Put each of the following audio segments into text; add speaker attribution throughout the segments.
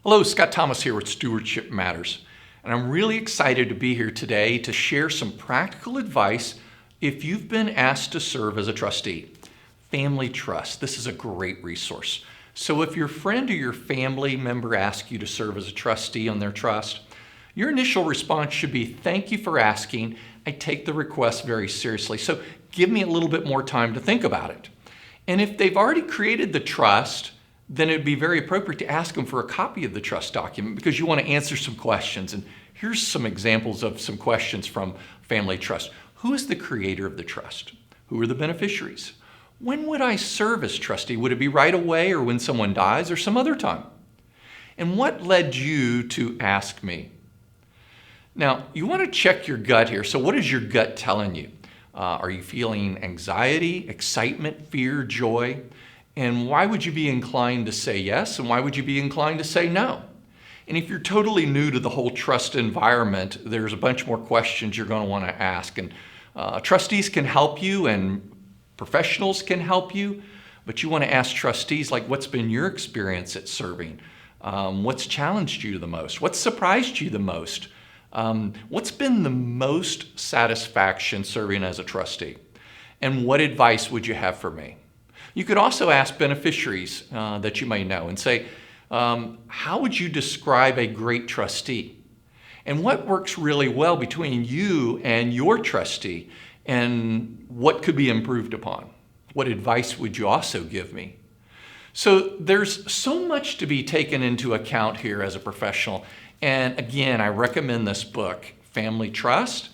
Speaker 1: Hello, Scott Thomas here with Stewardship Matters, and I'm really excited to be here today to share some practical advice if you've been asked to serve as a trustee. Family Trust, this is a great resource. So if your friend or your family member asks you to serve as a trustee on their trust, your initial response should be, "Thank you for asking. I take the request very seriously, so give me a little bit more time to think about it." And if they've already created the trust, then it'd be very appropriate to ask them for a copy of the trust document because you want to answer some questions. And here's some examples of some questions from Family Trust. Who is the creator of the trust? Who are the beneficiaries? When would I serve as trustee? Would it be right away or when someone dies or some other time? And what led you to ask me? Now, you want to check your gut here. So what is your gut telling you? Are you feeling anxiety, excitement, fear, joy? And why would you be inclined to say yes? And why would you be inclined to say no? And if you're totally new to the whole trust environment, there's a bunch more questions you're going to want to ask. And trustees can help you and professionals can help you, but you want to ask trustees like, what's been your experience at serving? What's challenged you the most? What's surprised you the most? What's been the most satisfaction serving as a trustee? And what advice would you have for me? You could also ask beneficiaries that you may know and say, how would you describe a great trustee? And what works really well between you and your trustee? And what could be improved upon? What advice would you also give me? So there's so much to be taken into account here as a professional. And again, I recommend this book, Family Trust.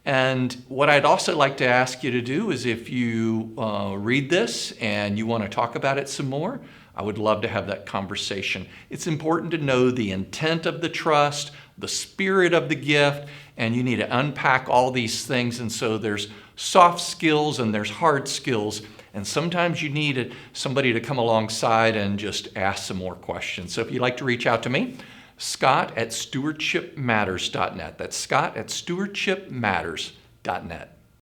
Speaker 1: And what I'd also like to ask you to do is if you read this and you want to talk about it some more, I would love to have that conversation. It's important to know the intent of the trust, the spirit of the gift, and you need to unpack all these things. And so there's soft skills and there's hard skills. And sometimes you need somebody to come alongside and just ask some more questions. So if you'd like to reach out to me, Scott@stewardshipmatters.net. That's Scott@stewardshipmatters.net.